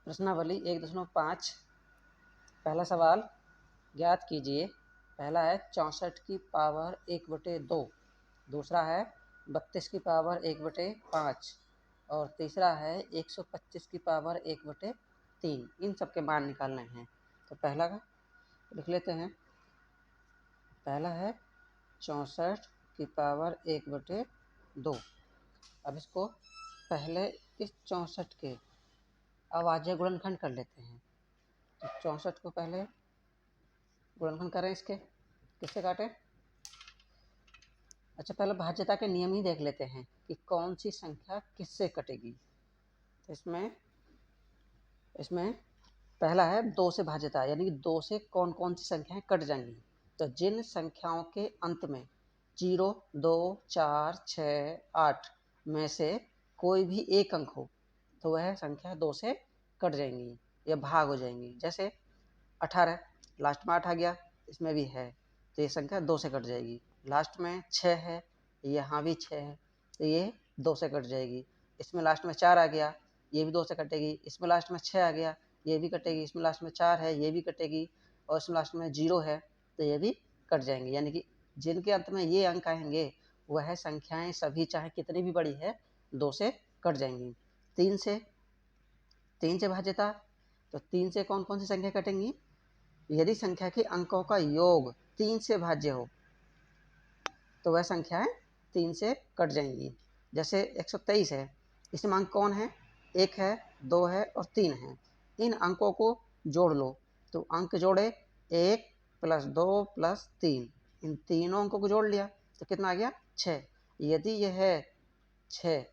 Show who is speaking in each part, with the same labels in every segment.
Speaker 1: प्रश्नावली 1.5 पहला सवाल ज्ञात कीजिए। पहला है 64 की पावर 1/2, दूसरा है 32 की पावर 1/5 और तीसरा है 125 की पावर 1/3। इन सब के मान निकालने हैं। तो पहला का लिख लेते हैं। पहला है 64 की पावर 1/2। अब इसको पहले इस 64 के अभाज्य गुणनखंड कर लेते हैं। तो 64 को पहले गुणनखंड करें। इसके किससे काटें? अच्छा, पहले भाज्यता के नियम ही देख लेते हैं कि कौन सी संख्या किससे कटेगी। तो इसमें पहला है 2 से भाज्यता, यानी कि 2 से कौन कौन सी संख्याएं कट जाएंगी। तो जिन संख्याओं के अंत में 0, 2, 4, 6, 8 में से कोई भी एक अंक हो तो वह संख्या 2 से कट जाएंगी या भाग हो जाएंगी। जैसे 18, लास्ट में 8 आ गया, इसमें भी है तो ये संख्या 2 से कट जाएगी। लास्ट में 6 है, यहाँ भी 6 है तो ये 2 से कट जाएगी। इसमें लास्ट में 4 आ गया, ये भी 2 से कटेगी। इसमें लास्ट में 6 आ गया, ये भी कटेगी। इसमें लास्ट में 4 है, ये भी कटेगी। और इसमें लास्ट में 0 है तो ये भी कट जाएंगे। यानी कि जिनके अंत में ये अंक आएंगे वह संख्याएं सभी चाहे कितनी भी बड़ी है 2 से कट जाएंगी। 3 से भाज्यता, तो 3 से कौन कौन सी संख्या कटेंगी? यदि संख्या के अंकों का योग 3 से भाज्य हो तो वह संख्याएं 3 से कट जाएंगी। जैसे 123 है, इसमें अंक कौन है? 1 है, 2 है और 3 है। इन अंकों को जोड़ लो तो अंक जोड़े 1 + 2 + 3, इन तीनों अंकों को जोड़ लिया तो कितना आ गया? 6। यदि यह 6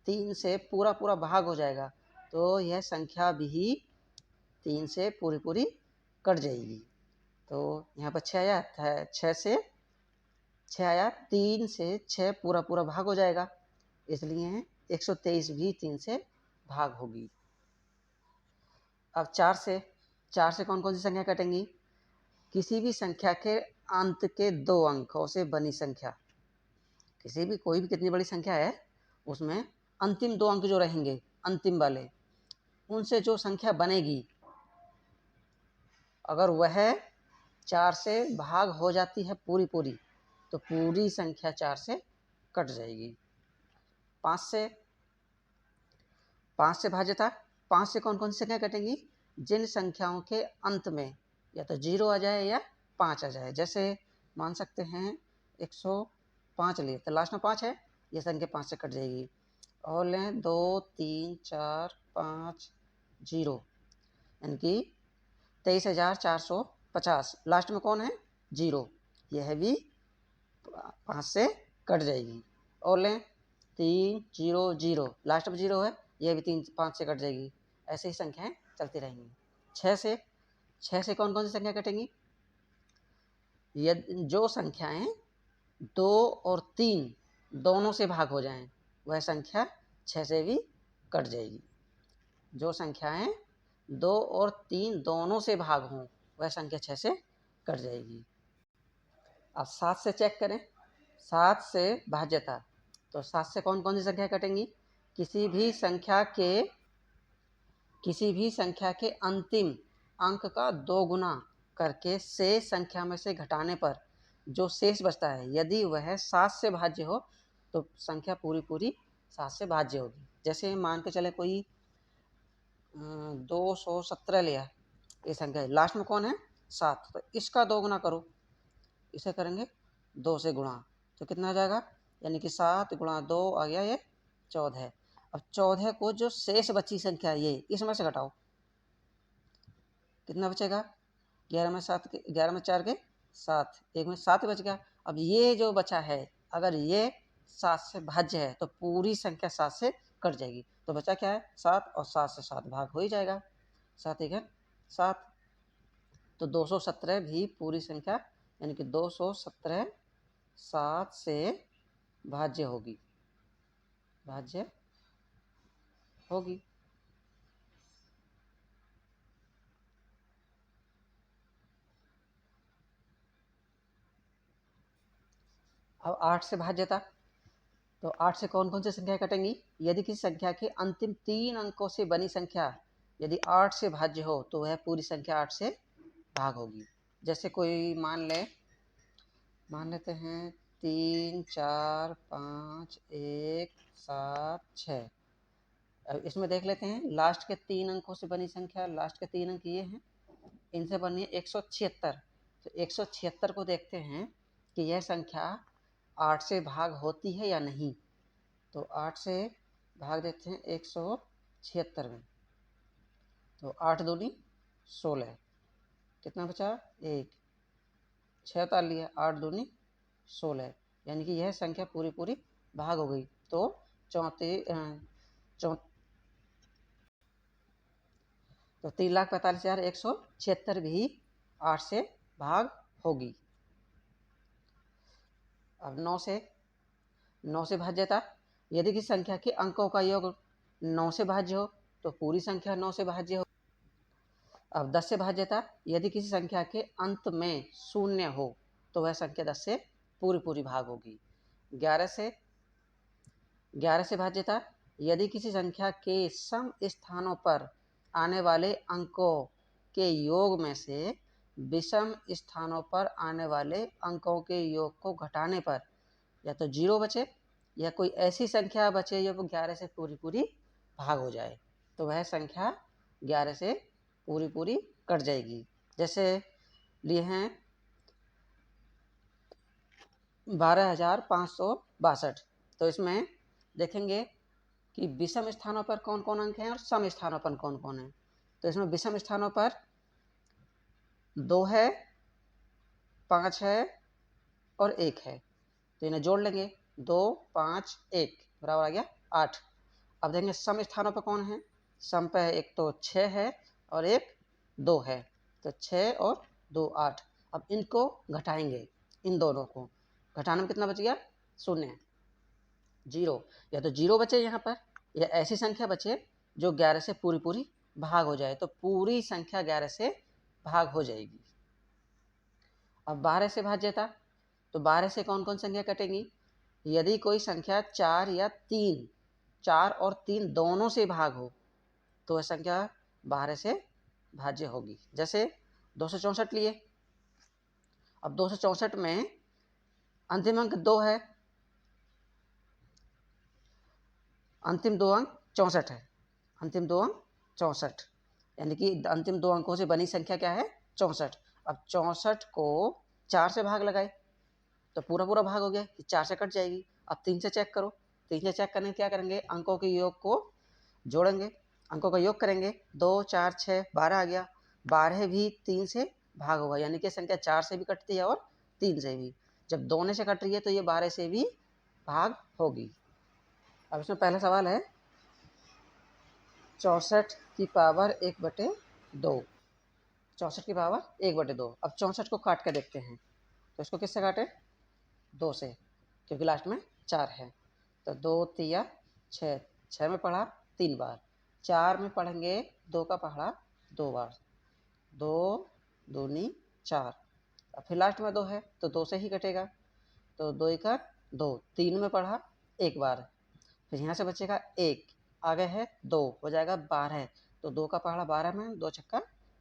Speaker 1: 3 से पूरा पूरा भाग हो जाएगा तो यह संख्या भी 3 से पूरी पूरी कट जाएगी। तो यहाँ पर 6 आया है, 6 से 6 आया, 3 से 6 पूरा पूरा भाग हो जाएगा, इसलिए 123 भी 3 से भाग होगी। अब 4 से कौन कौन सी संख्या कटेंगी? किसी भी संख्या के अंत के 2 अंकों से बनी संख्या, किसी भी कोई भी कितनी बड़ी संख्या है उसमें अंतिम 2 अंक जो रहेंगे अंतिम वाले, उनसे जो संख्या बनेगी अगर वह 4 से भाग हो जाती है पूरी पूरी तो पूरी संख्या 4 से कट जाएगी। 5 से भाज्यता, 5 से कौन कौन सी संख्या कटेंगी? जिन संख्याओं के अंत में या तो 0 आ जाए या 5 आ जाए। जैसे मान सकते हैं 105 लिए तो लास्ट में 5 है, ये संख्या 5 से कट जाएगी। और लें 2, 3, 4, 5, 0, यानी कि 23,450, लास्ट में कौन है? 0, यह भी 5 से कट जाएगी। और लें 3, 0, 0, लास्ट में 0 है, यह भी 5 से कट जाएगी। ऐसे ही संख्याएं चलती रहेंगी। 6 से कौन कौन सी संख्या कटेंगी? यदि जो संख्याएं 2 और 3 दोनों से भाग हो जाएं वह संख्या 6 से भी कट जाएगी। जो संख्याएं 2 और 3 दोनों से भाग हों वह संख्या 6 से कट जाएगी। अब 7 से चेक करें। 7 से भाज्यता, तो 7 से कौन कौन सी संख्या कटेंगी? किसी भी संख्या के अंतिम अंक का 2 गुना करके शेष संख्या में से घटाने पर जो शेष बचता है यदि वह 7 से भाज्य हो तो संख्या पूरी पूरी 7 से भाज्य होगी। जैसे मान के चले कोई 217 लिया, ये संख्या है, लास्ट में कौन है? 7, तो इसका 2 गुना करो, इसे करेंगे 2 से गुणा तो कितना आ जाएगा? यानी कि 7 × 2 आ गया ये 14। अब 14 को जो शेष बची संख्या ये इसमें से घटाओ, कितना बचेगा? 11 में 4 के 7, एक में 7 बच गया। अब ये जो बचा है अगर ये 7 से भाज्य है तो पूरी संख्या 7 से कट जाएगी। तो बचा क्या है? 7, और 7 से 7 भाग हो ही जाएगा। 7 × 7, तो 217 भी पूरी संख्या, यानी कि 217 7 से भाज्य होगी। अब 8 से भाज्यता, तो 8 से कौन कौन सी संख्या कटेंगी? यदि किसी संख्या के अंतिम 3 अंकों से बनी संख्या यदि 8 से भाज्य हो तो वह पूरी संख्या 8 से भाग होगी। जैसे कोई मान लेते हैं 3, 4, 5, 1, 7, 6। अब इसमें देख लेते हैं लास्ट के 3 अंकों से बनी संख्या, लास्ट के 3 अंक ये हैं, इनसे बनी है 176। तो 176 को देखते हैं कि यह संख्या 8 से भाग होती है या नहीं। तो 8 से भाग देते हैं 176 में, तो 8 दूनी 16, कितना बचा 1, 6 उतार लिया, 8 दूनी 16, यानी कि यह संख्या पूरी पूरी भाग हो गई। तो 3,45,176 भी 8 से भाग होगी। अब 9 से भाज्यता, यदि किसी संख्या के अंकों का योग 9 से भाज्य हो तो पूरी संख्या 9 से भाज्य हो। अब 10 से भाज्यता, यदि किसी संख्या के अंत में 0 हो तो वह संख्या 10 से पूरी पूरी भाग होगी। 11 से भाज्यता, यदि किसी संख्या के सम स्थानों पर आने वाले अंकों के योग में से विषम स्थानों पर आने वाले अंकों के योग को घटाने पर या तो 0 बचे या कोई ऐसी संख्या बचे जो 11 से पूरी पूरी भाग हो जाए, तो वह संख्या 11 से पूरी पूरी कट जाएगी। जैसे लिए हैं 12,562, तो इसमें देखेंगे कि विषम स्थानों पर कौन कौन अंक हैं और सम स्थानों पर कौन कौन है। तो इसमें विषम स्थानों पर 2 है, 5 है और 1 है, तो इन्हें जोड़ लेंगे, 2, 5, 1 बराबर आ गया 8। अब देखेंगे सम स्थानों पर कौन है। सम पे एक तो 6 है और एक 2 है, तो 6 और 2 8। अब इनको घटाएंगे, इन दोनों को घटाने में कितना बच गया 0, 0, या तो 0 बचे यहाँ पर या ऐसी संख्या बचे जो 11 से पूरी पूरी भाग हो जाए, तो पूरी संख्या 11 से भाग हो जाएगी। अब 12 से भाज्यता, तो 12 से कौन कौन संख्या कटेंगी। यदि कोई संख्या 4 या 3, 4 और 3 दोनों से भाग हो तो वह संख्या 12 से भाज्य होगी। जैसे 264 लिए, अब 264 में अंतिम अंक 2 है, अंतिम 2 अंक 64 है, अंतिम 2 अंक 64, यानी कि अंतिम 2 अंकों से बनी संख्या क्या है 64। अब 64 को 4 से भाग लगाए तो पूरा पूरा भाग हो गया, 4 से कट जाएगी। अब 3 से चेक करो, 3 से चेक करने क्या करेंगे, अंकों के योग को जोड़ेंगे, अंकों का योग करेंगे, 2, 4, 6, 12 आ गया। 12 भी 3 से भाग होगा, यानी कि संख्या 4 से भी कटती है और 3 से भी। जब दोनों से कट रही है तो ये 12 से भी भाग होगी। अब इसमें पहला सवाल है 64 की पावर 1/2, 64 की पावर 1/2। अब 64 को काट के देखते हैं, तो इसको किससे काटे 2 से, क्योंकि लास्ट में 4 है, तो 2 तिया 6, 6 में पढ़ा 3 बार, 4 में पढ़ेंगे 2 का पढ़ा 2 बार, 2 दूनी 4। अब फिर लास्ट में 2 है तो 2 से ही कटेगा, तो 2 1 2, 3 में पढ़ा 1 बार, फिर यहाँ से बचेगा 1, आगे है 2 हो जाएगा 12, तो 2 का पढ़ा 12 में, 2 छक्का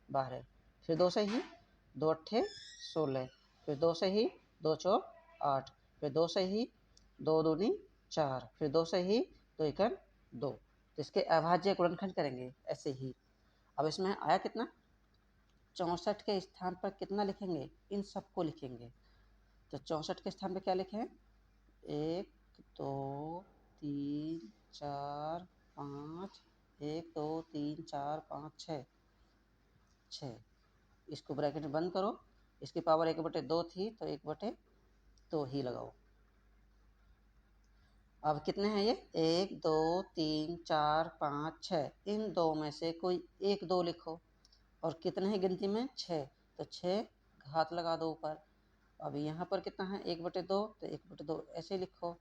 Speaker 1: 12, फिर 2 से ही 2 अट्ठे 16, फिर 2 से ही 2 चौक 8, फिर 2 से ही 2 दूनी 4, फिर 2 से ही 2 एकन 2। तो इसके अभाज्य गुणनखंड करेंगे ऐसे ही। अब इसमें आया कितना 64 के स्थान पर कितना लिखेंगे, इन सबको लिखेंगे। तो 64 के स्थान पर क्या लिखें 1 2 3 4 5, 1 2 3 4 5 6, इसको ब्रैकेट में बंद करो, इसकी पावर 1/2 थी तो 1/2 ही लगाओ। अब कितने हैं ये 1 2 3 4 5 6, इन 2 में से कोई 1 2 लिखो, और कितने हैं गिनती में 6, तो 6 घात लगा दो ऊपर। अब यहाँ पर कितना है 1/2, तो 1/2 ऐसे लिखो।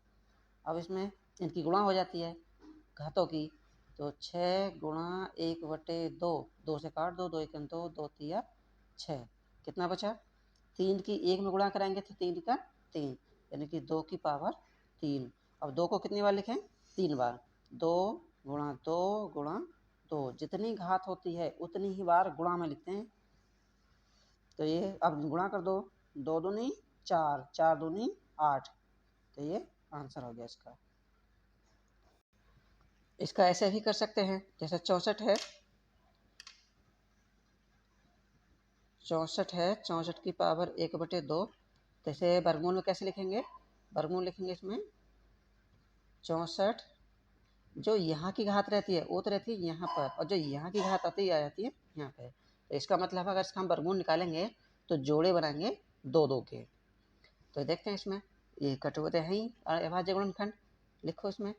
Speaker 1: अब इसमें इनकी गुणा हो जाती है घातों की, तो 6 गुणा 1/2, 2 से काट दो, 2 एकम 2, 2 तिया 6, कितना बचा 3 की 1 में गुणा कराएंगे तो 3 का 3, यानी कि 2 की पावर 3। अब 2 को कितनी बार लिखें 3 बार, 2 गुणा 2 गुणा 2, जितनी घात होती है उतनी ही बार गुणा में लिखते हैं। तो ये अब गुणा कर दो, 2 दूनी 4, 4 दूनी 8, तो ये आंसर हो गया इसका। इसका ऐसे भी कर सकते हैं, जैसे 64 है, 64 की पावर 1/2, जैसे वर्गमूल में कैसे लिखेंगे, वर्गमूल लिखेंगे इसमें 64, जो यहाँ की घात रहती है वो तो रहती है यहाँ पर, और जो यहाँ की घात आती है यहाँ पे। तो इसका मतलब अगर इसका हम वर्गमूल निकालेंगे तो जोड़े बनाएंगे 2 के। तो देखते हैं इसमें, ये कटे हुए हैं ही अभाज्य गुणनखंड, लिखो इसमें,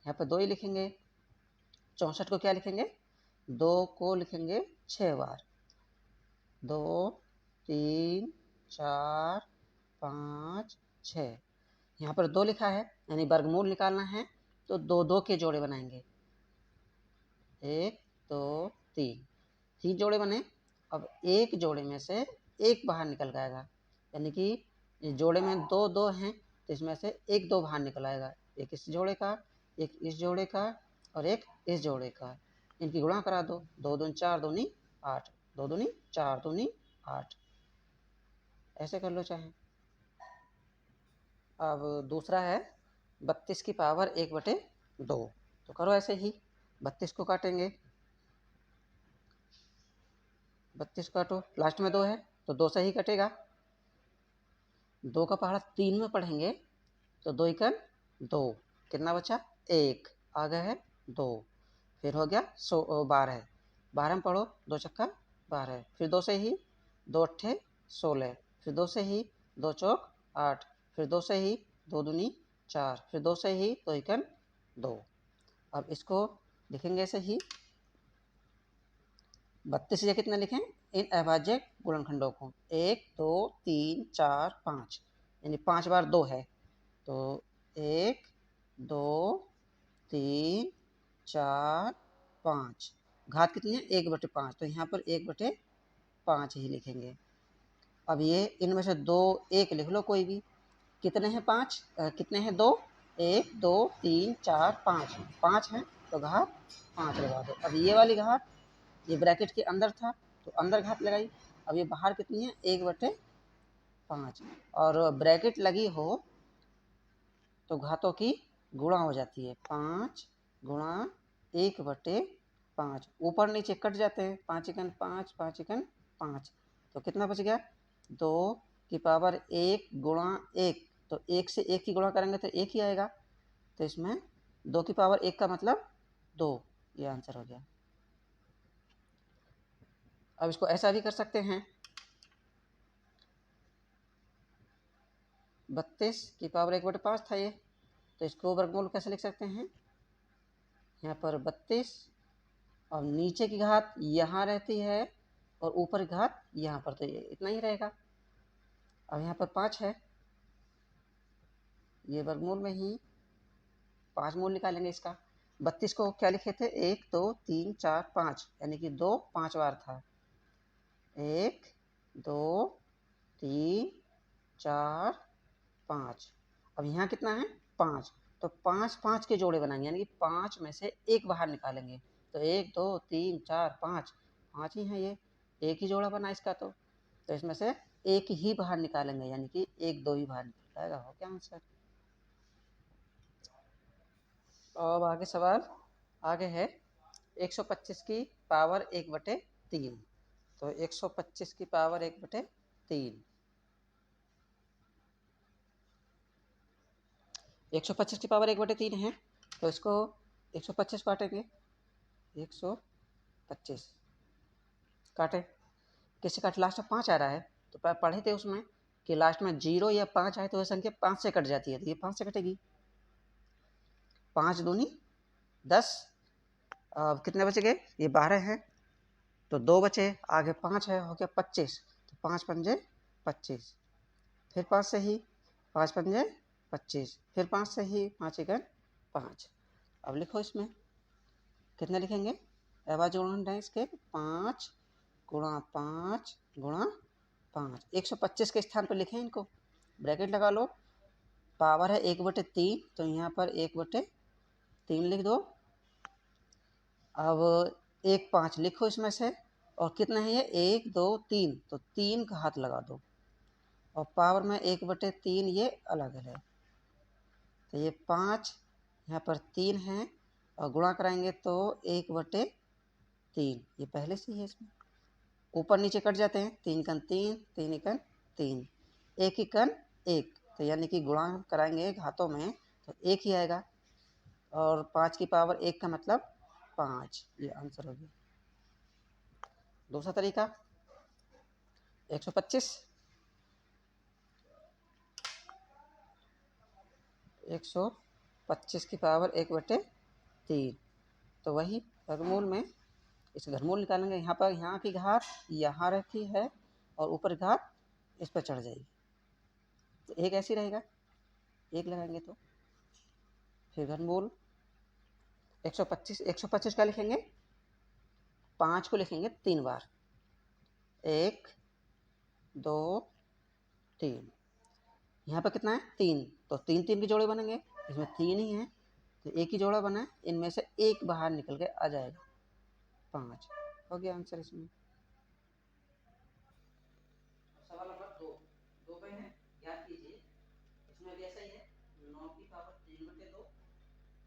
Speaker 1: यहाँ पर 2 ही लिखेंगे। 64 को क्या लिखेंगे, 2 को लिखेंगे 6 बार, 2 3 4 5 6, यहाँ पर 2 लिखा है, यानी वर्गमूल निकालना है तो 2 के जोड़े बनाएंगे, 1 2 3, 3 जोड़े बने। अब एक जोड़े में से एक बाहर निकल जाएगा, यानी कि जोड़े में 2 हैं तो इसमें से एक 2 बाहर निकल आएगा, एक इस जोड़े का, एक इस जोड़े का, और एक इस जोड़े का। इनकी गुणा करा दो, 2 दूनी 4 दूनी 8, 2 दूनी 4 दूनी 8, ऐसे कर लो चाहे। अब दूसरा है 32 की पावर 1/2, तो करो ऐसे ही, 32 को काटेंगे, 32 काटो, लास्ट में 2 है तो 2 से ही कटेगा, 2 का पहाड़ा 3 में पढ़ेंगे तो 2 एकन 2, कितना बचा 1, आगे है 2, फिर हो गया 12, 12 में पढ़ो 2 छक्का 12, फिर 2 से ही 2 अट्ठे 16, फिर 2 से ही 2 चौक 8, फिर 2 से ही 2 दूनी 4, फिर 2 से ही 2 एकन 2। अब इसको लिखेंगे ऐसे ही, 32 से कितना लिखें, इन अभाज्य गुणनखंडों को, 1 2 3 4 5, यानी 5 बार 2 है, तो 1 2 3 4 5, घात कितनी है 1/5, तो यहाँ पर 1/5 ही लिखेंगे। अब ये इनमें से 2 1 लिख लो कोई भी, कितने हैं 5, कितने हैं 2, 1 2 3 4 5, 5 हैं तो घात 5 लगा दो। अब ये वाली घात, ये ब्रैकेट के अंदर था तो अंदर घात लगाई, अब ये बाहर कितनी है 1/5, और ब्रैकेट लगी हो तो घातों की गुणा हो जाती है, 5 गुणा 1/5, ऊपर नीचे कट जाते हैं, 5 एकन 5 5 एकन 5, तो कितना बच गया 2 की पावर 1 गुणा 1, तो 1 से 1 की गुणा करेंगे तो 1 ही आएगा, तो इसमें 2 की पावर 1 का मतलब 2, ये आंसर हो गया। अब इसको ऐसा भी कर सकते हैं, 32 की पावर 1/5 था ये, तो इसको वर्गमूल कैसे लिख सकते हैं, यहाँ पर 32 और नीचे की घात यहाँ रहती है और ऊपर की घात यहाँ पर, तो ये इतना ही रहेगा। अब यहाँ पर 5 है, ये वर्गमूल में ही 5 मूल निकालेंगे इसका। 32 को क्या लिखे थे, 1 2 3 4 5, यानी कि 2 5 बार था, 1 2 3 4 5, अब यहाँ कितना है 5, तो 5 5 के जोड़े बनाएंगे, यानी कि 5 में से एक बाहर निकालेंगे, तो 1 2 3 4 5, 5 ही है, ये एक ही जोड़ा बना इसका, तो इसमें से एक ही बाहर निकालेंगे, यानी कि 1 2 ही बाहर निकल जाएगा, हो क्या आंसर। अब आगे सवाल आगे है 125 की पावर 1/3, तो 125 की पावर 1/3, 125 की पावर 1/3 है, तो इसको 125 काटेंगे, 125 काटे, किससे काटे, लास्ट में 5 आ रहा है, तो पढ़े थे उसमें कि लास्ट में 0 या 5 आए तो वह संख्या 5 से कट जाती है, तो ये 5 से कटेगी, 5 दूनी 10, अब कितने बचे गए, ये 12 है तो 2 बचे, आगे 5 है, हो गया 25, तो 5 पंजे 25, फिर 5 से ही 5 पंजे 25, फिर 5 से ही 5 एकन 5। अब लिखो इसमें कितने लिखेंगे, अभाज्य गुणनखंड है इसके, 5 गुणा 5 गुणा 5, 125 के स्थान पर लिखें इनको, ब्रैकेट लगा लो, पावर है 1/3, तो यहाँ पर 1/3 लिख दो, अब 1 5 लिखो इसमें से, और कितना है ये 1 2 3, तो 3 का हाथ लगा दो, और पावर में 1/3 ये अलग है, तो ये 5 यहाँ पर 3 है, और गुणा कराएंगे तो 1/3, ये पहले से ही है इसमें, ऊपर नीचे कट जाते हैं, 3 कन 3, 3 कन 3, 1 कन 1, तो यानी कि गुणा कराएंगे हाथों में तो 1 ही आएगा, और 5 की पावर 1 का मतलब 5, ये आंसर हो गया। दूसरा तरीका 125, 125 की पावर 1/3, तो वही वर्गमूल में इसे घनमूल निकालेंगे। यहाँ पर यहाँ की घात यहाँ रहती है, और ऊपर घात इस पर चढ़ जाएगी, तो एक ऐसी रहेगा, एक लगाएंगे तो फिर घनमूल 125 का लिखेंगे, 5 को लिखेंगे 3 बार, 1 2 3, यहाँ पर कितना है 3, तो 3 3 के जोड़े बनेंगे, इसमें 3 ही है, तो एक ही जोड़ा बना, इनमें से एक बाहर निकल के आ जाएगा, 5 हो गया आंसर इसमें। सवाल नंबर 2 पे है, याद कीजिए, इसमें भी ऐसा ही है, 9 की पावर 3/2,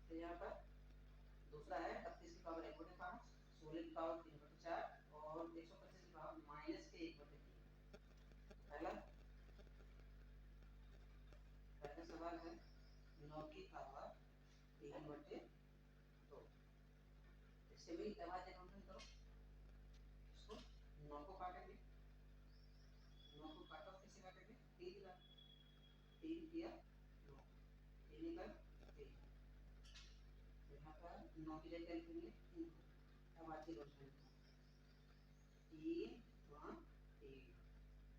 Speaker 1: तो यहाँ पर दूसरा है 32 की पावर 1/5, 16 की पावर 3/4, और 125 की पावर माइनस के 1/3। पहला सवाल है 9 की पावर 3/2, इससे भी आवाज करो, इसको 9 को काटेंगे, 9 को काटो, कैसे काटेंगे, 3 का 3 किया 9, 3 का 3, यहाँ पर 9 की जगह लिखेंगे 3, अब आज की रोशनी 3 1 3,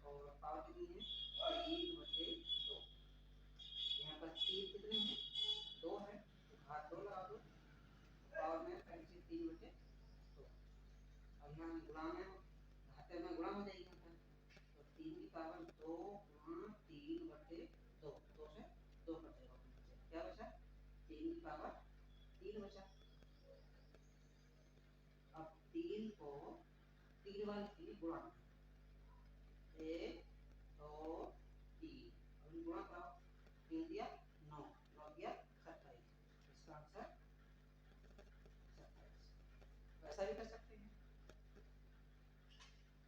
Speaker 1: और पावर कितनी है 3/2, यहाँ पर 3 कितने हैं 2 है, तो घात 2 लगा दो, पावर में पहले से 3/2, अब यहाँ गुणा में घाते में गुणा हो जाएगी, यहाँ पर तो 3 की पावर 2 गुणा 3/2, 2 से 2 कट जाएगा, क्या बचा 3 की पावर 3 बचा। अब 3 को 3 बार लिखेंगे गुणा, 1 2 3, अब गुणा कराओ, 3 दिया 9, 9 दिया 27, इसका आंसर 27। वैसा भी कर सकते हैं,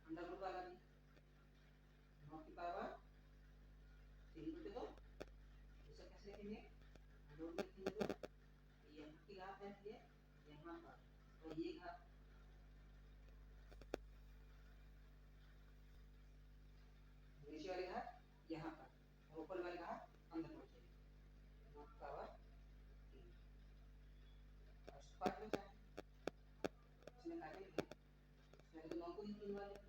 Speaker 1: अंडर रूट वाला भी, 9 की पावर 3/2, इसे कैसे लिखेंगे, अंडर रूट में 3 यहाँ की घात है, ये यहाँ पर, तो ये घात नीचे वाली घात यहाँ पर, और ऊपर वाली घात अंदर पहुंच जाएगी, 9 की पावर 3, और स्क्वायर में जाए, इसमें काटेंगे, पहले तो 9 को ही 3 बार लिखेंगे,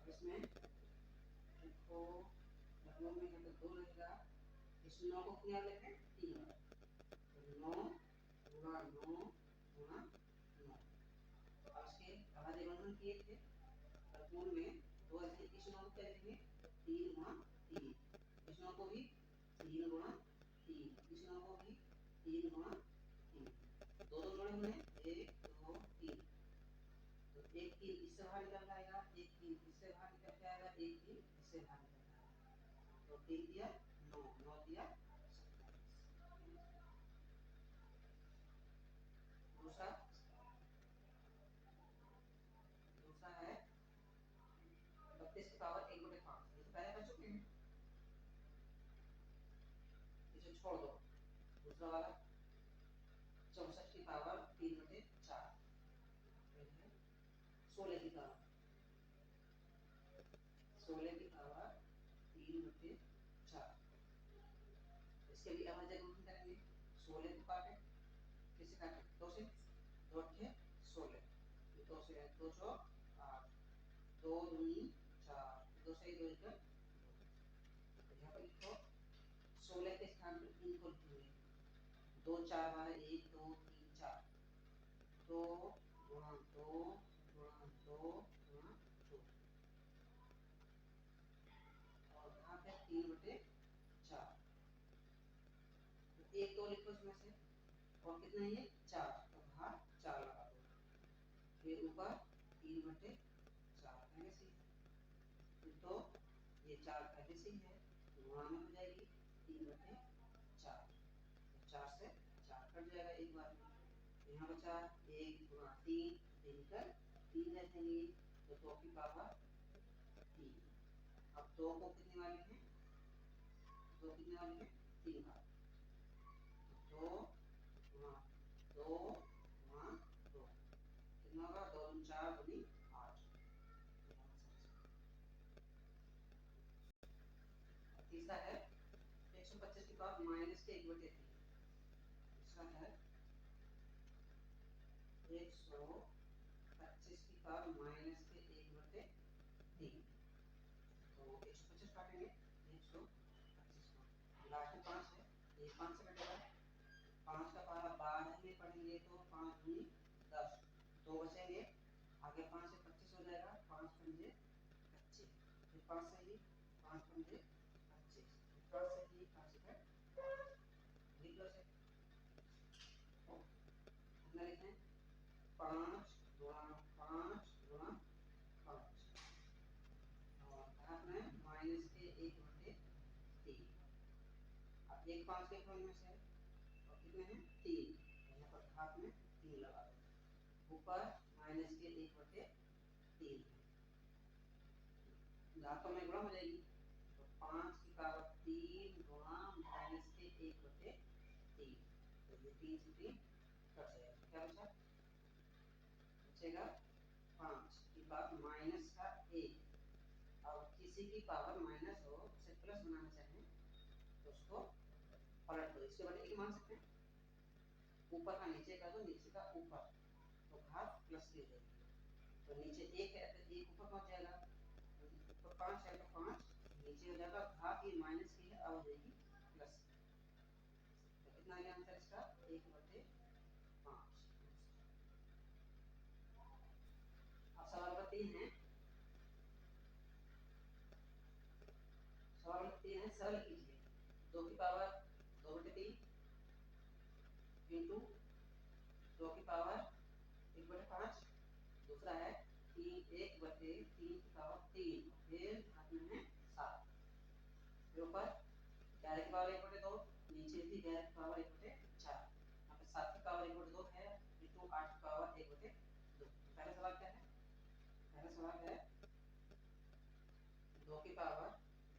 Speaker 1: इसमें इसको मतलब में यहाँ पर 2 रहेगा, इस 9 को कितना लेते हैं 3 बार, तो 9 गुणा 9 गुणा 9, और इसके आधा गणना किए थे वर्गमूल में, तो ऐसे इस 9 को क्या लिखेंगे 3 गुणा 3, इस 9 को भी 3 गुणा 3, इस 9 को भी 3 गुणा 3, दो दो जोड़े हुए 1 2 3, तो एक 3 इससे बाहर निकल जाएगा, एक 3 इससे बाहर निकल जाएगा, एक 3 इससे बाहर निकल जाएगा, तो 3 दिया 9, 9 दिया 27। दूसरा दूसरा है 32 की पावर 1/5, ये तो पहले कर चुके हैं, इसे छोड़ दो, दूसरा वाला 64 की पावर 3/4, 16 की पावर 16 की पावर 3/4, इसके लिए हम जब गुणन करेंगे 16 को काटे, किससे काटे 2 से, 2 अट्ठे 16, 2 से 2 चौ 8, 2 दूनी 4, 2 से 2 इधर 2, यहाँ पर लिखो 16 के स्थान पर 3 को लिखेंगे, 2 4 12 1 2 3 4, 2 गुणा 2 गुणा 2 गुणा 2, और यहाँ पे 3/4, एक 2 दो लिखो इसमें से, और कितना है ये 4, तो घात 4 लगा दो, फिर ऊपर 3/4 पहले से ही, तो ये 4 पहले से ही है, गुणा में हो जाएगी 3/4, तो 4 से 4 कट जाएगा एक बार में, तो यहाँ बचा 1 गुणा 3, 3 कर 3 रहते हैं, तो 2 की पावर 3। अब 2 को कितने वाले हैं, 2 कितने वाले हैं 3 बार, तो 2 गुणा 2 गुणा 2 कितना होगा, 2 दूनी 4 दूनी 8। तीसरा है 125 की पावर माइनस के 1/3, इसका है 125 की पावर माइनस के 1/3, तो 125 काटेंगे 125 को, लास्ट में 5 है, ये 5 से कटेगा, 5 का पावर बाद में पढ़ेंगे तो 5 दूनी 10, 2 बचेंगे, आगे 5 से 25 हो जाएगा, 5 पंजे 25, फिर 5 से ही 5 पंजे 25, 5 से ही 5 है, लिख लो से कितना लिखें, 5 गुणा 5 गुणा 5, और घात में माइनस के 1/3, अब एक 5 के फल में से, और कितने हैं 3, यहाँ पर घात में 3 लगा दो, ऊपर माइनस के 1/3 है, घातों में गुणा हो जाएगी, तो 5 की पावर 3 गुणा माइनस के 1/3, तो ये 3 से 3 कट जाएगा, क्या बचा, बचेगा 5 की पावर माइनस का 1, अब किसी की पावर माइनस हो उसे प्लस बनाना चाहें तो उसको पलट दो, इसके बाद एक मान सकते हैं, ऊपर का नीचे का, तो नीचे का ऊपर, तो घात प्लस की हो जाएगी, तो नीचे 1 है तो 1 ऊपर पहुंच जाएगा, ऊपर 5 है तो 5 नीचे हो जाएगा, घात ये माइनस की है, अब हो जाएगी प्लस, तो कितना आ गया आंसर इसका 1/5। अब सवाल नंबर 3 है, सवाल नंबर 3 है, सरल कीजिए 2 की पावर 2/3 इंटू 2 की पावर 1/5, दूसरा है 1/3 की पावर 3, फिर घात में है 7, फिर ऊपर ग्यारह की पावर 1/2, नीचे थी 11 की पावर 1/4, यहाँ पे 7 की पावर 1/2 है, इंटू 8 की पावर 1/2। पहला सवाल क्या है, पहला सवाल है 2 की पावर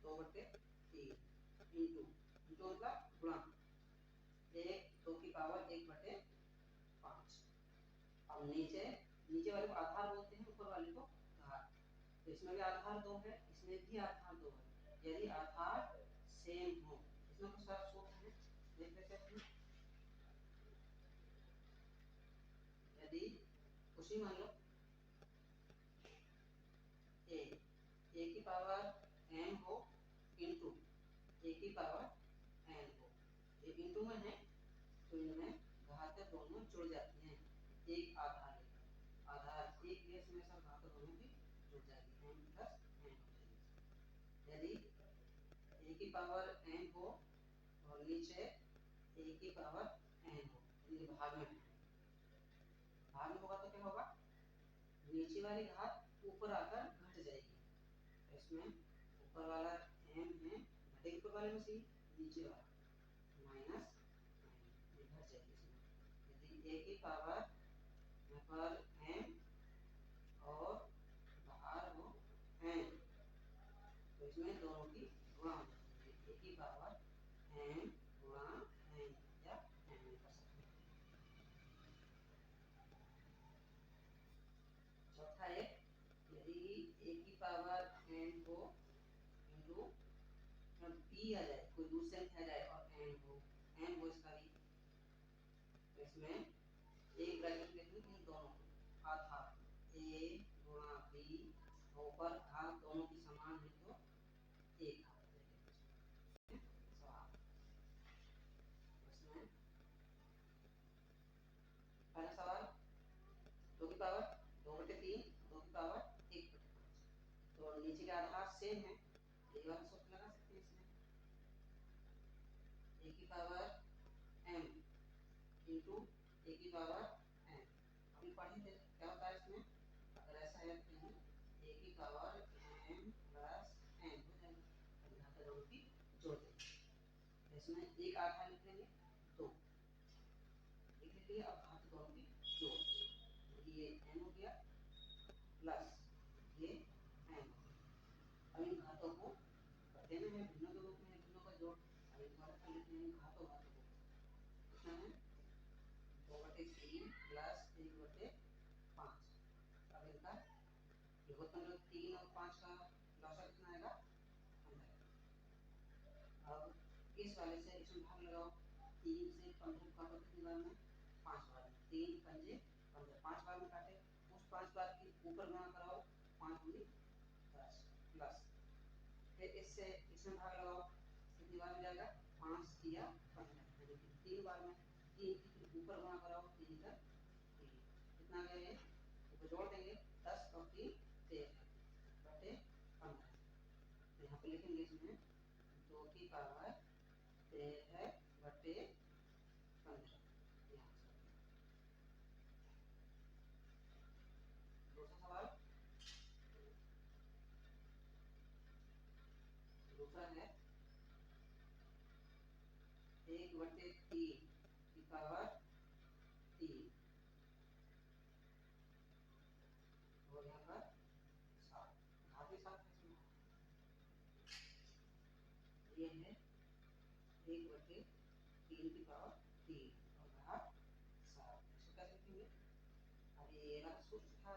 Speaker 1: 2/3 इंटू, इंटू मतलब गुणा 2 की पावर 1/5, अब नीचे, नीचे वाले को आधार बोलते हैं, ऊपर वाले को घात, तो इसमें भी आधार 2 है, इसमें भी आधार 2 है, यदि आधार सेम हो, इसमें कुछ सारा सूत्र है, देख लेते हैं, यदि उसी मान लो ए की पावर m हो इंटू ए की पावर n हो, ये इंटू में है तो इनमें घात दोनों जुड़ जाती हैं, एक आधार लेकर, आधार एक केस में सब घात दोनों की जुड़ जाएगी, m प्लस n हो जाएगी, यदि ए की पावर n हो और नीचे ए की पावर n हो, यदि भाग में है, भाग में होगा तो क्या होगा, नीचे वाली घात ऊपर आकर घट जाएगी, इसमें ऊपर वाला m है, घटेगी ऊपर वाले में से नीचे वाला माइनस ये घट जाएगी, इसमें यदि a की पावर यहाँ पर m और बाहर हो n, तो इसमें दोनों की गुणा हो जाती है, a की पावर m गुणा n या n कर सकते हैं। चौथा है यदि a की पावर n हो इंटू p आ जाए, कोई दूसरे संख्या आ जाए और n हो इसका भी, तो इसमें एक ब्रैकेट लिख लूं इन दोनों को, आधार a गुणा b, ऊपर घात दोनों की समान है तो एक घात देंगे सवाल, इसमें पहला सवाल 2 की पावर 2/3, 2 की पावर 1/5, तो नीचे के आधार सेम है, यही वाला सूत्र लगा सकते हैं, इसमें a की power m power m plus n हो जाएगा। अब यहाँ पर दोनों की जोड़ देंगे, इसमें एक आधा लिख लेंगे, 2 लिख लेंगे। अब घात दोनों की जोड़, ये n हो गया प्लस ये n। अब इन घातों को कर देना है, भिन्नों के रूप में है, भिन्नों का जोड़। अब इन द्वारा कर लेते हैं घातों को, कितना है 2/3 प्लस 1/5। अब इनका योगफल 3 और 5 का लसागु कितना आएगा 15। अब इस वाले से इसमें भाग लगाओ, 3 से 15 काटो कितनी बार में 5 बार में, 3 पंजे 15, 5 बार में काटे, उस 5 बार की ऊपर गुणा कराओ, 5 दूनी 10 प्लस, फिर इससे इसमें भाग लगाओ, कितनी बार में जाएगा 5 किया 15, यानी कि 3 बार में, 3 की ऊपर गुणा कराओ, 3 का 3, कितना आ गया ये, ऊपर जोड़ देंगे 10 और 3 13 बटे 15। तो यहाँ पे लिखेंगे इसमें 2 की पावर 13 बटे 15। दूसरा सवाल, दूसरा है 1/3 की पावर 3 और यहाँ पर 7, घात के साथ ये है 1/3 की पावर 3 और घात 7। इसको कैसे लिखेंगे, अब ये वाला सूत्र था,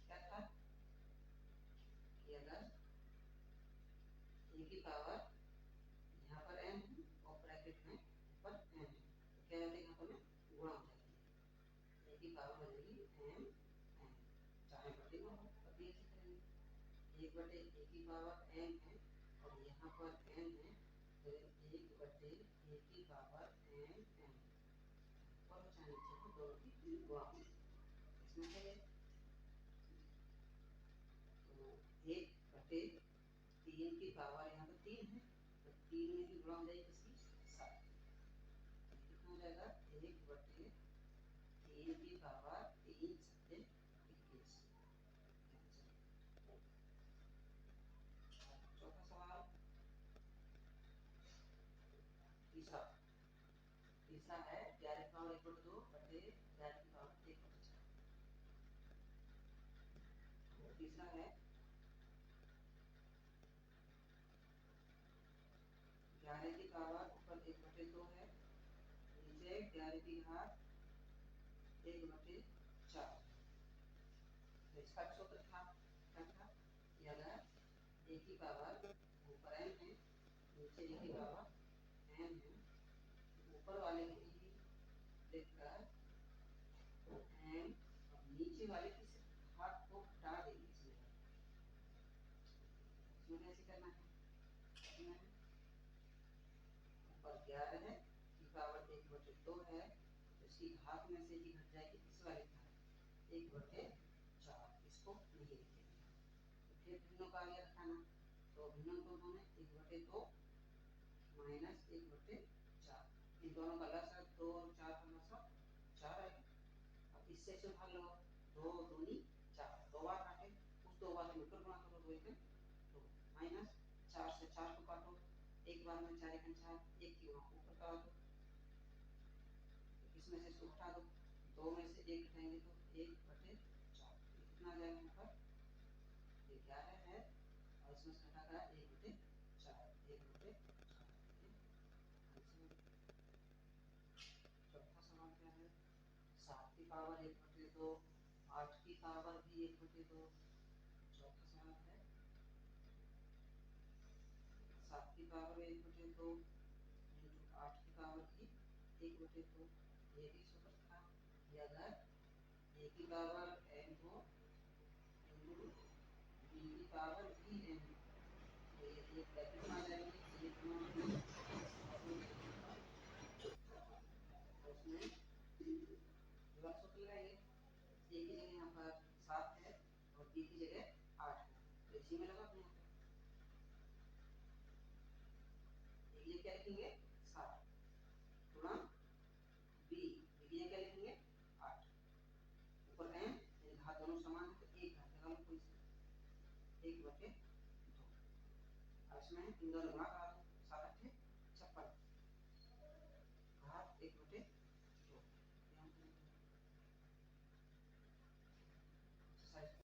Speaker 1: क्या था कि अगर a की पावर यहाँ पर n है और ब्रैकेट में ऊपर n है, तो क्या जाता है यहाँ पर में गुणा हो जाएगी, a की पावर हो जाएगी m n, चाहे बटे में हो तभी ऐसे करेंगे। 1/a की पावर n है और यहाँ पर n है, तो 1/a की पावर m n, और चाहे नीचे को दोनों की गुणा हो, इसमें क्या है, तो 1/3 की पावर यहाँ पर 3 है, तो 3 में भी गुणा हो जाएगी किसकी 7, कितना हो जाएगा 1/3 की पावर 3 7 21। चौथा सवाल, तीसरा तीसरा है 11 की पावर 1/2 बटे 11 की पावर 1/4। तीसरा है 11 की पावर ऊपर 1/2 है, नीचे 11 की घात 1/4। तो इसका सूत्र था, क्या था कि अगर a की पावर ऊपर n है, नीचे a की पावर n है, ऊपर वाले की लिखकर n और नीचे वाले की घात को घटा देंगे, इसमें ऐसे करना है, ऊपर 11 है की पावर 1/2 है, तो इसकी घात में से ही घट जाएगी इस वाले घात 1/4, इसको नहीं लिखेंगे। तो फिर भिन्नों का आगे रखाना, तो भिन्नों को उन्होंने 1/2 माइनस 1/4, इन दोनों का लसागु 2 और 4 का लसागु 4 है। अब इससे से भाग लगाओ, 2 दूनी 4, 2 बार काटे, उस 2 बार के ऊपर गुणा करो, 2 1 2 माइनस 4 से 4 को काटो, एक बार में 4 1 4, एक की वहां ऊपर का दो, इसमें से इसको हटा दो, 2 में से 1 घटाएंगे तो 1/4, कितना आ जाएगा यहाँ पर, ये 11 है और इसमें से घटाकर 1/4, 1/4। चौथा सवाल क्या है, 7 की पावर 1/2, 8 की पावर भी 1/2। चौथा सवाल है 7 की पावर 1/2 इंटू 8 की पावर भी 1/2। ये भी सूत्र था कि अगर a की पावर n हो इंटू b की पावर भी n हो, तो ये ब्रैकेट में आ जाएंगे, ये गुणा हो जाएंगे और ये होगा, तो उसमें दोबारा सूत्र लगाएंगे, a की जगह यहाँ पर 7 है और b की जगह 8 है, तो इसी में लगा अपने यहाँ पर ये क्या लिखेंगे 7 गुणा b, b की जगह क्या लिखेंगे 8, ऊपर n, घात दोनों समान है तो एक घात लगा लो कोई सी, इसमें इन दोनों गुणा करा दो, 7 8 56, घात 1 बटे